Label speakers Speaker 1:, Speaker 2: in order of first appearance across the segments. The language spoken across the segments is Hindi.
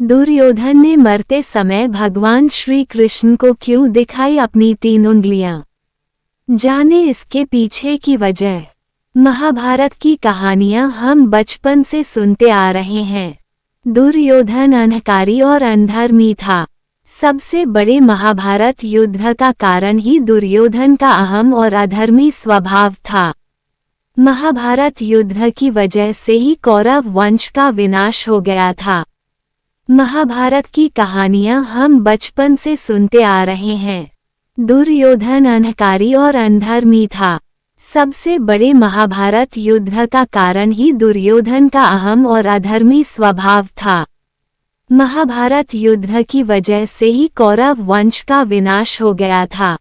Speaker 1: दुर्योधन ने मरते समय भगवान श्री कृष्ण को क्यों दिखाई अपनी 3 उंगलियां? जाने इसके पीछे की वजह। महाभारत की कहानियां हम बचपन से सुनते आ रहे हैं। दुर्योधन अहंकारी और अधर्मी था। सबसे बड़े महाभारत युद्ध का कारण ही दुर्योधन का अहम और अधर्मी स्वभाव था। महाभारत युद्ध की वजह से ही कौरव वंश का विनाश हो गया था। महाभारत की कहानियां हम बचपन से सुनते आ रहे हैं। दुर्योधन अहंकारी और अधर्मी था। सबसे बड़े महाभारत युद्ध का कारण ही दुर्योधन का अहम और अधर्मी स्वभाव था। महाभारत युद्ध की वजह से ही कौरव वंश का विनाश हो गया था।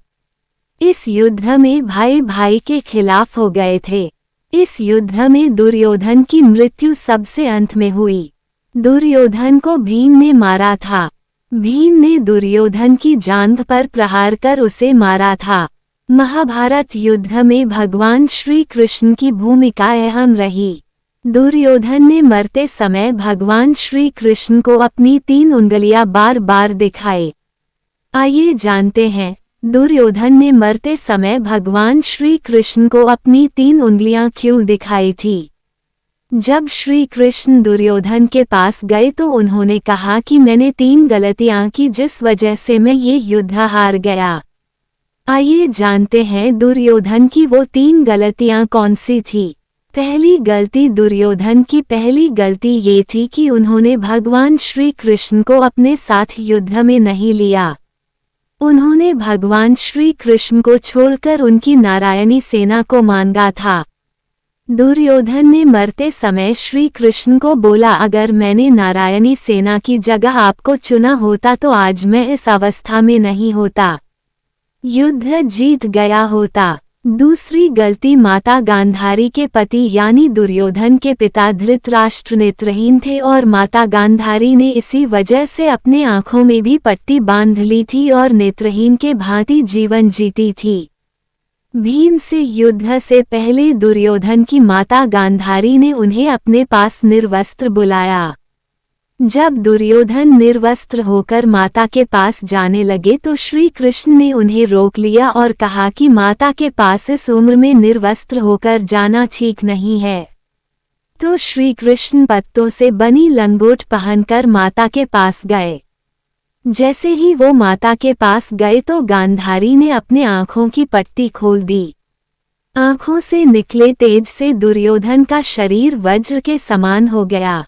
Speaker 1: इस युद्ध में भाई भाई के खिलाफ हो गए थे। इस युद्ध में दुर्योधन की मृत्यु सबसे अंत में हुई। दुर्योधन को भीम ने मारा था। भीम ने दुर्योधन की जांघ पर प्रहार कर उसे मारा था। महाभारत युद्ध में भगवान श्री कृष्ण की भूमिका अहम रही। दुर्योधन ने मरते समय भगवान श्री कृष्ण को अपनी 3 उंगलियां बार बार दिखाए। आइए जानते हैं, दुर्योधन ने मरते समय भगवान श्री कृष्ण को अपनी 3 उंगलियां क्यों दिखाई थी। जब श्री कृष्ण दुर्योधन के पास गए तो उन्होंने कहा कि मैंने 3 गलतियां की जिस वजह से मैं ये युद्ध हार गया। आइए जानते हैं दुर्योधन की वो 3 गलतियां कौन सी थी। पहली गलती दुर्योधन की पहली गलती ये थी कि उन्होंने भगवान श्री कृष्ण को अपने साथ युद्ध में नहीं लिया। उन्होंने भगवान श्री कृष्ण को छोड़कर उनकी नारायणी सेना को मांगा था। दुर्योधन ने मरते समय श्री कृष्ण को बोला, अगर मैंने नारायणी सेना की जगह आपको चुना होता तो आज मैं इस अवस्था में नहीं होता, युद्ध जीत गया होता। दूसरी गलती माता गांधारी के पति यानी दुर्योधन के पिता धृतराष्ट्र नेत्रहीन थे और माता गांधारी ने इसी वजह से अपने आंखों में भी पट्टी बांध ली थी और नेत्रहीन के भांति जीवन जीती थी। भीम से युद्ध से पहले दुर्योधन की माता गांधारी ने उन्हें अपने पास निर्वस्त्र बुलाया। जब दुर्योधन निर्वस्त्र होकर माता के पास जाने लगे तो श्री कृष्ण ने उन्हें रोक लिया और कहा कि माता के पास इस उम्र में निर्वस्त्र होकर जाना ठीक नहीं है। तो श्री कृष्ण पत्तों से बनी लंगोट पहनकर माता के पास गए। जैसे ही वो माता के पास गए तो गांधारी ने अपने आंखों की पट्टी खोल दी। आंखों से निकले तेज से दुर्योधन का शरीर वज्र के समान हो गया।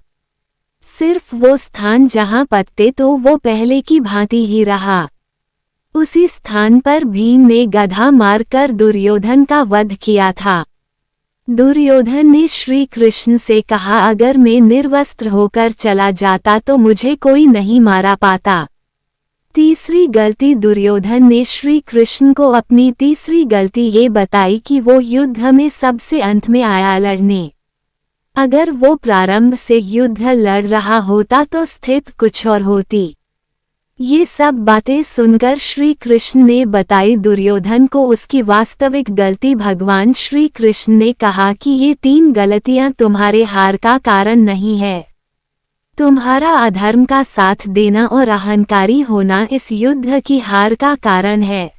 Speaker 1: सिर्फ वो स्थान जहां पत्ते तो वो पहले की भांति ही रहा। उसी स्थान पर भीम ने गधा मारकर दुर्योधन का वध किया था। दुर्योधन ने श्री कृष्ण से कहा, अगर मैं निर्वस्त्र होकर चला जाता तो मुझे कोई नहीं मारा पाता। तीसरी गलती दुर्योधन ने श्री कृष्ण को अपनी तीसरी गलती ये बताई कि वो युद्ध में सबसे अंत में आया लड़ने। अगर वो प्रारंभ से युद्ध लड़ रहा होता तो स्थिति कुछ और होती। ये सब बातें सुनकर श्री कृष्ण ने बताई दुर्योधन को उसकी वास्तविक गलती। भगवान श्री कृष्ण ने कहा कि ये 3 गलतियां तुम्हारे हार का कारण नहीं है। तुम्हारा अधर्म का साथ देना और अहंकारी होना इस युद्ध की हार का कारण है।